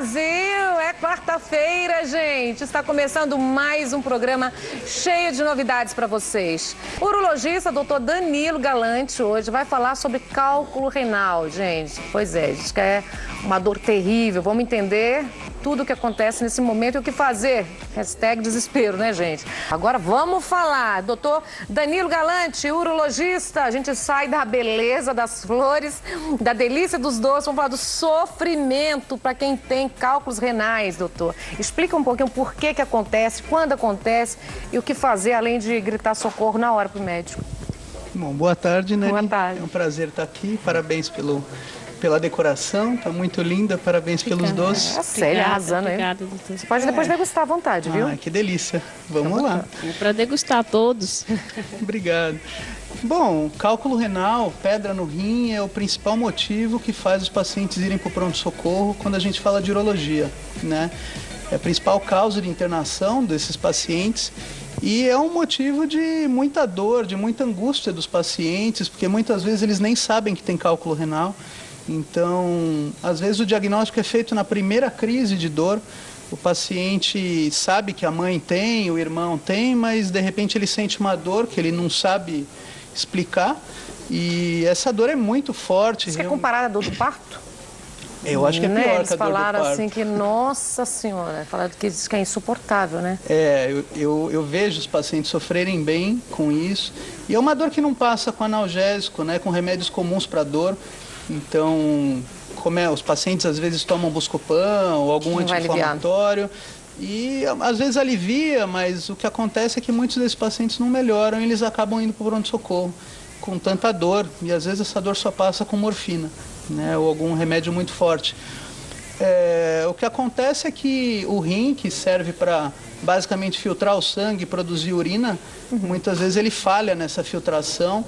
Brasil! É quarta-feira, gente! Está começando mais um programa cheio de novidades para vocês. O urologista Dr. Danilo Galante hoje vai falar sobre cálculo renal, gente. Pois é, diz que é uma dor terrível. Vamos entender tudo o que acontece nesse momento e o que fazer. Hashtag desespero, né, gente? Agora vamos falar. Doutor Danilo Galante, urologista. A gente sai da beleza das flores, da delícia dos doces. Vamos falar do sofrimento para quem tem cálculos renais, doutor. Explica um pouquinho por que acontece, quando acontece e o que fazer, além de gritar socorro na hora para o médico. Bom, boa tarde, né? Boa tarde. É um prazer estar aqui. Parabéns pela decoração, tá muito linda, parabéns pelos doces. É sério, arrasando aí. Obrigada, doutor. Você pode depois degustar à vontade, viu? Ah, que delícia. Vamos lá. Para degustar todos. Obrigado. Bom, cálculo renal, pedra no rim, é o principal motivo que faz os pacientes irem para o pronto-socorro quando a gente fala de urologia, né? É a principal causa de internação desses pacientes e é um motivo de muita dor, de muita angústia dos pacientes, porque muitas vezes eles nem sabem que tem cálculo renal. Então, às vezes o diagnóstico é feito na primeira crise de dor. O paciente sabe que a mãe tem, o irmão tem, mas de repente ele sente uma dor que ele não sabe explicar. E essa dor é muito forte. Isso é comparada à dor do parto? Eu acho que é pior que a dor do parto. Eles falaram assim que, nossa senhora, falaram que diz que é insuportável, né? Eu vejo os pacientes sofrerem bem com isso. E é uma dor que não passa com analgésico, né, com remédios comuns para dor. Então, os pacientes às vezes tomam Buscopan ou algum anti-inflamatório e às vezes alivia, mas o que acontece é que muitos desses pacientes não melhoram e eles acabam indo para o pronto-socorro com tanta dor e às vezes essa dor só passa com morfina, né, ou algum remédio muito forte. O que acontece é que o rim, que serve para basicamente filtrar o sangue e produzir urina, muitas vezes ele falha nessa filtração.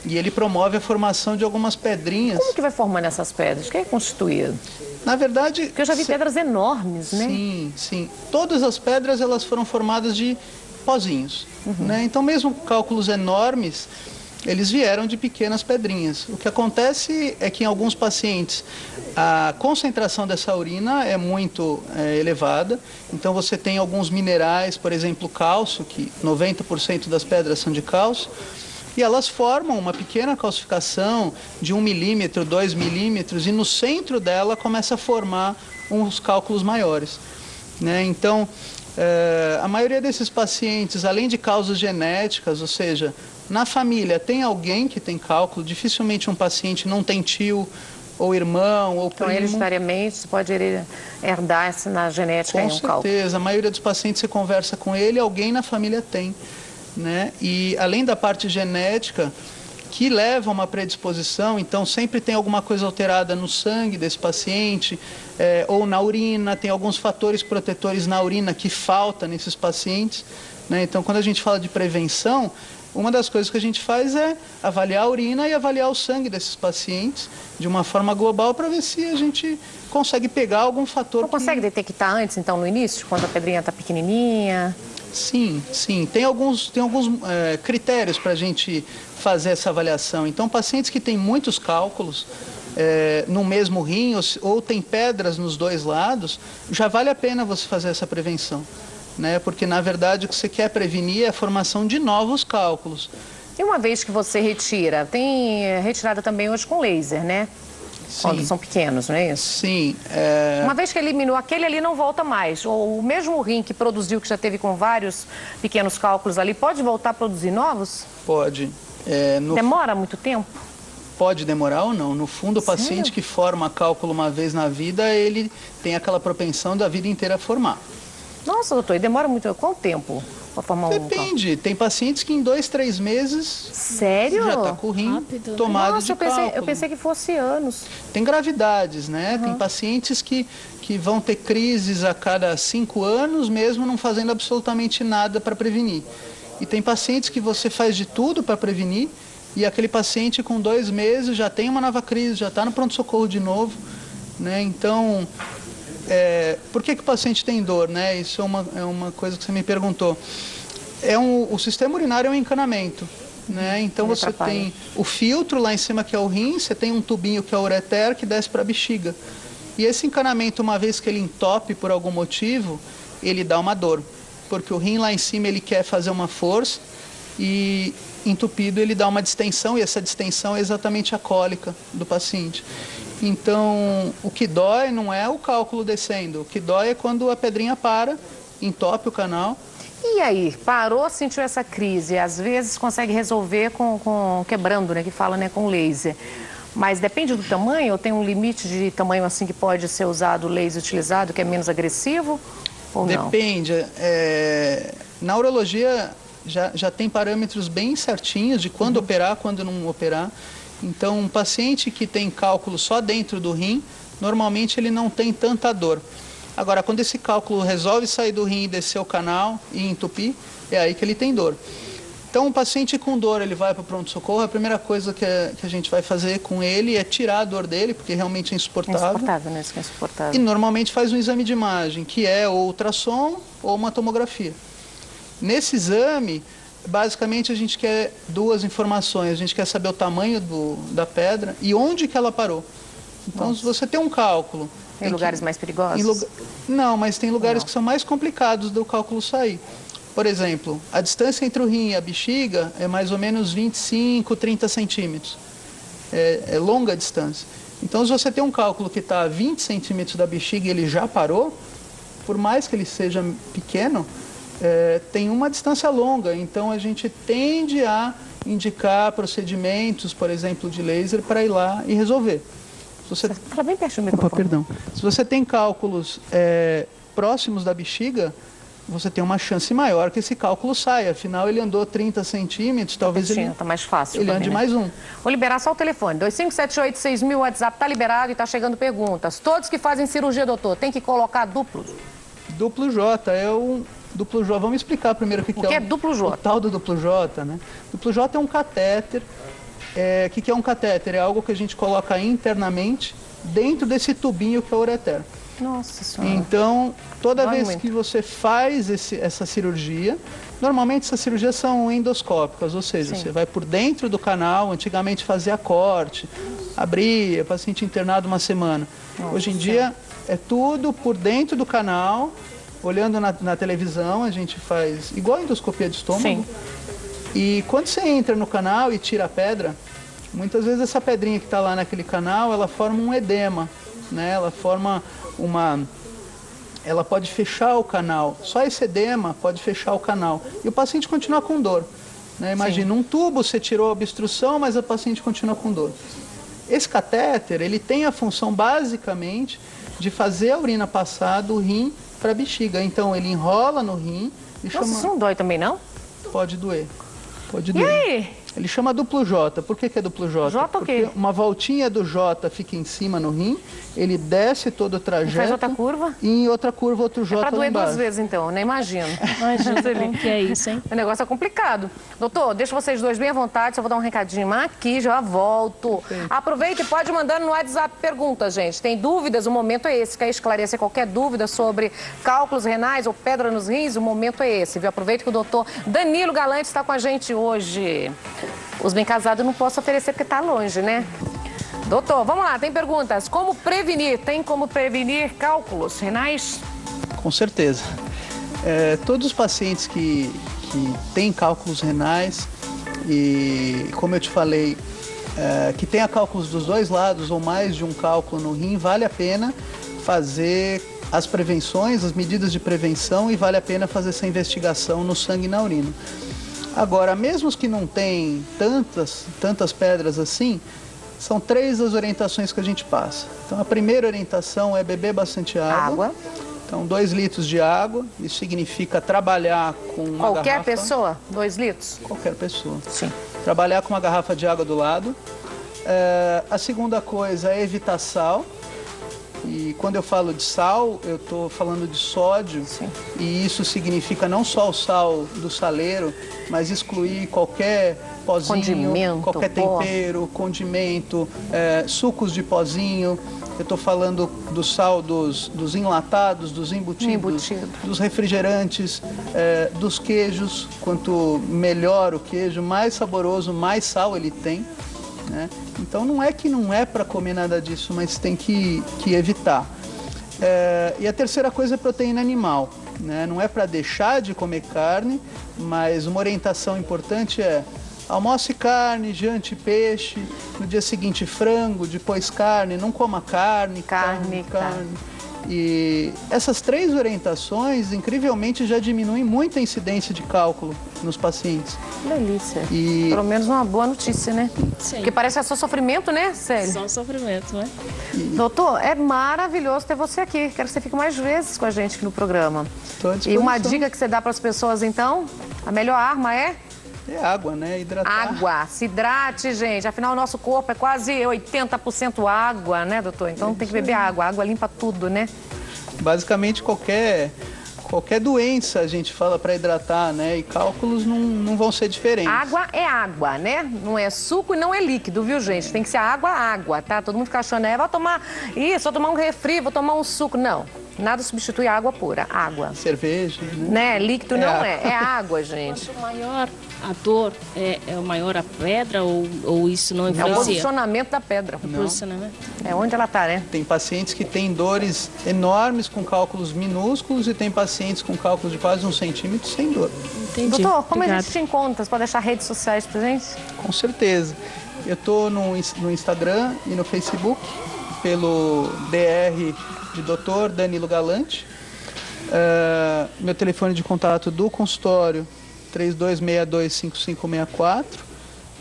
E ele promove a formação de algumas pedrinhas. Como que vai formando essas pedras? O que é constituído? Na verdade... Porque eu já vi pedras enormes, né? Sim, sim. Todas as pedras, elas foram formadas de pozinhos, né? Então, mesmo cálculos enormes, eles vieram de pequenas pedrinhas. O que acontece é que em alguns pacientes, a concentração dessa urina é muito elevada. Então, você tem alguns minerais, por exemplo, cálcio, que 90% das pedras são de cálcio. E elas formam uma pequena calcificação de 1 milímetro, 2 milímetros, e no centro dela começa a formar uns cálculos maiores, né? Então, a maioria desses pacientes, além de causas genéticas, ou seja, na família tem alguém que tem cálculo, dificilmente um paciente não tem tio ou irmão ou primo. Então, hereditariamente, você pode herdar na genética um cálculo. Com certeza, a maioria dos pacientes você conversa com ele, alguém na família tem. Né? E além da parte genética, que leva a uma predisposição, então sempre tem alguma coisa alterada no sangue desse paciente, ou na urina, tem alguns fatores protetores na urina que faltam nesses pacientes, né? Então, quando a gente fala de prevenção, uma das coisas que a gente faz é avaliar a urina e avaliar o sangue desses pacientes de uma forma global para ver se a gente consegue pegar algum fator. Você consegue detectar antes, então, no início, quando a pedrinha está pequenininha? Sim, sim. Tem alguns critérios para a gente fazer essa avaliação. Então, pacientes que têm muitos cálculos no mesmo rim ou tem pedras nos dois lados, já vale a pena você fazer essa prevenção, né? Porque, na verdade, o que você quer prevenir é a formação de novos cálculos. E uma vez que você retira, tem retirada também hoje com laser, né? Sim. Quando são pequenos, não é isso? Sim. Uma vez que eliminou, aquele ali não volta mais. Ou o mesmo rim que produziu, que já teve com vários pequenos cálculos ali, pode voltar a produzir novos? Pode. Demora muito tempo? Pode demorar ou não. No fundo, o paciente Sério? que forma cálculo uma vez na vida, ele tem aquela propensão da vida inteira a formar. Nossa, doutor, e demora muito. Quanto tempo para formar um cálculo? Depende. Tem pacientes que em 2, 3 meses... Sério? Já está com o rim Rápido, né? tomado Nossa, de cálculo. eu pensei que fosse anos. Tem gravidades, né? Tem pacientes que vão ter crises a cada 5 anos, mesmo não fazendo absolutamente nada para prevenir. E tem pacientes que você faz de tudo para prevenir, e aquele paciente com 2 meses já tem uma nova crise, já está no pronto-socorro de novo, né? Então, por que o paciente tem dor, né? Isso é uma coisa que você me perguntou. O sistema urinário é um encanamento, né? Então você tem o filtro lá em cima, que é o rim, você tem um tubinho que é o ureter, que desce para a bexiga. E esse encanamento, uma vez que ele entope por algum motivo, ele dá uma dor. Porque o rim lá em cima ele quer fazer uma força e entupido ele dá uma distensão, e essa distensão é exatamente a cólica do paciente. Então, o que dói não é o cálculo descendo, o que dói é quando a pedrinha para, entope o canal. E aí, parou, sentiu essa crise, às vezes consegue resolver com quebrando, né, que fala, né, com laser. Mas depende do tamanho, ou tem um limite de tamanho assim que pode ser usado o laser utilizado, que é menos agressivo, ou não? Depende. Na urologia já tem parâmetros bem certinhos de quando operar, quando não operar. Então, um paciente que tem cálculo só dentro do rim, normalmente ele não tem tanta dor. Agora, quando esse cálculo resolve sair do rim e descer o canal e entupir, é aí que ele tem dor. Então, um paciente com dor, ele vai para o pronto-socorro, a primeira coisa que a gente vai fazer com ele é tirar a dor dele, porque realmente é insuportável. É insuportável, né? Isso que é insuportável. E normalmente faz um exame de imagem, que é ou ultrassom ou uma tomografia. Nesse exame, basicamente a gente quer duas informações. A gente quer saber o tamanho da pedra e onde que ela parou. Então, se você tem um cálculo... Tem lugares mais perigosos? Não, mas tem lugares que são mais complicados do cálculo sair. Por exemplo, a distância entre o rim e a bexiga é mais ou menos 25, 30 centímetros. É longa a distância. Então, se você tem um cálculo que está a 20 centímetros da bexiga e ele já parou, por mais que ele seja pequeno, tem uma distância longa. Então, a gente tende a indicar procedimentos, por exemplo, de laser, para ir lá e resolver. Fala bem perto do microfone. Perdão. Se você tem cálculos próximos da bexiga, você tem uma chance maior que esse cálculo saia. Afinal, ele andou 30 centímetros, talvez ele... Tá mais fácil ele também, ande né? mais um. Vou liberar só o telefone. 2578-6000, o WhatsApp tá liberado e tá chegando perguntas. Todos que fazem cirurgia, doutor, tem que colocar duplo? Duplo J é um... Duplo J, vamos explicar primeiro o que é duplo J? O tal do duplo J, né? Duplo J é um catéter. O que é um catéter? É algo que a gente coloca internamente dentro desse tubinho que é o ureter. Nossa Senhora. Então, toda vez muito. que você faz essa cirurgia, normalmente essas cirurgias são endoscópicas, ou seja, você vai por dentro do canal, antigamente fazia corte, abria, paciente internado uma semana. Hoje em dia é tudo por dentro do canal, olhando na televisão, a gente faz igual a endoscopia de estômago. Sim. E quando você entra no canal e tira a pedra, muitas vezes essa pedrinha que está lá naquele canal, ela forma um edema, né? Ela forma ela pode fechar o canal. Só esse edema pode fechar o canal. E o paciente continua com dor, né? Imagina, um tubo, você tirou a obstrução, mas o paciente continua com dor. Esse catéter, ele tem a função basicamente de fazer a urina passar do rim para a bexiga. Então, ele enrola no rim e Nossa, isso não dói também, não? Pode doer. Pode E doer. aí? Ele chama duplo J. Por que é duplo J? J o quê? Porque uma voltinha do J fica em cima no rim, ele desce todo o trajeto. E faz outra curva? E em outra curva, outro J Pra lá doer embaixo. duas vezes, então, né? Imagino. Imagina como que é isso, hein? O negócio é complicado. Doutor, deixa vocês dois bem à vontade, só vou dar um recadinho aqui, já volto. Aproveita e pode mandar no WhatsApp perguntas, gente. Tem dúvidas? O momento é esse. Quer esclarecer qualquer dúvida sobre cálculos renais ou pedra nos rins? O momento é esse, viu? Aproveita que o doutor Danilo Galante está com a gente hoje. Os bem casados não posso oferecer porque tá longe, né? Doutor, vamos lá, tem perguntas. Como prevenir? Tem como prevenir cálculos renais? Com certeza. Todos os pacientes que têm cálculos renais e, como eu te falei, que tenha cálculos dos dois lados ou mais de um cálculo no rim, vale a pena fazer as prevenções, as medidas de prevenção, e vale a pena fazer essa investigação no sangue e na urina. Agora, mesmo os que não têm tantas pedras assim, são 3 as orientações que a gente passa. Então, a primeira orientação é beber bastante água. Então, 2 litros de água, isso significa trabalhar com uma garrafa... Qualquer pessoa? 2 litros? Qualquer pessoa. Sim. Trabalhar com uma garrafa de água do lado. A segunda coisa é evitar sal. E quando eu falo de sal, eu estou falando de sódio. Sim. E isso significa não só o sal do saleiro, mas excluir qualquer pozinho, condimento, qualquer tempero, condimento, sucos de pozinho. Eu estou falando do sal dos enlatados, dos embutidos, dos refrigerantes, dos queijos. Quanto melhor o queijo, mais saboroso, mais sal ele tem. né? Então não é que não é para comer nada disso, mas tem que evitar. E a terceira coisa é proteína animal, né? Não é para deixar de comer carne, mas uma orientação importante é: almoce carne, jante peixe, no dia seguinte frango, depois carne, não coma carne. E essas 3 orientações, incrivelmente, já diminuem muito a incidência de cálculo nos pacientes. Que delícia. Pelo menos uma boa notícia, né? Sim. Porque parece que é só sofrimento, né, Célia? Só sofrimento, né? Doutor, é maravilhoso ter você aqui. Quero que você fique mais vezes com a gente aqui no programa. Estou à E disposição. uma dica que você dá para as pessoas, então, a melhor arma é? É água, né? Hidratar. Água. Se hidrate, gente. Afinal, o nosso corpo é quase 80% água, né, doutor? Então tem que beber água. A água limpa tudo, né? Basicamente, qualquer doença a gente fala para hidratar, né? E cálculos não vão ser diferentes. Água é água, né? Não é suco e não é líquido, viu, gente? Tem que ser água, tá? Todo mundo fica achando, vou tomar isso, vou tomar um refri, vou tomar um suco. Não. Nada substitui a água pura. Água. Cerveja, né? Líquido não é. É água, gente. Quanto maior a dor, é maior a pedra ou isso não É o influencia? posicionamento da pedra. O posicionamento. É onde ela tá, né? Tem pacientes que têm dores enormes com cálculos minúsculos e tem pacientes com cálculos de quase 1 centímetro sem dor. Entendi. Doutor, como a Obrigada. gente te encontra? Você pode deixar redes sociais pra gente? Com certeza. Eu estou no Instagram e no Facebook pelo DR de Dr. Danilo Galante. Meu telefone de contato do consultório 32625564.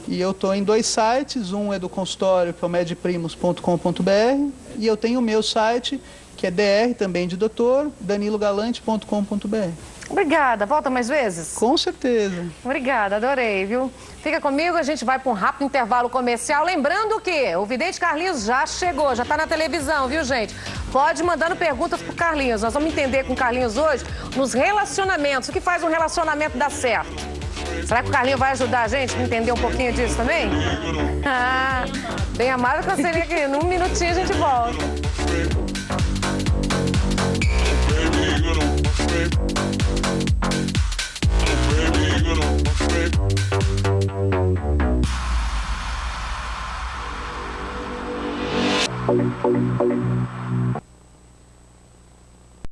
E eu estou em 2 sites, um é do consultório, que é o medprimos.com.br, e eu tenho o meu site, que é DR também de doutor, danilogalante.com.br. Obrigada. Volta mais vezes? Com certeza. Obrigada, adorei, viu? Fica comigo, a gente vai para um rápido intervalo comercial. Lembrando que o Vidente Carlinhos já chegou, já está na televisão, viu, gente? Pode ir mandando perguntas pro Carlinhos. Nós vamos entender com o Carlinhos hoje nos relacionamentos. O que faz um relacionamento dar certo? Será que o Carlinhos vai ajudar a gente a entender um pouquinho disso também? Bem amado, cancelinha aqui. Num minutinho a gente volta.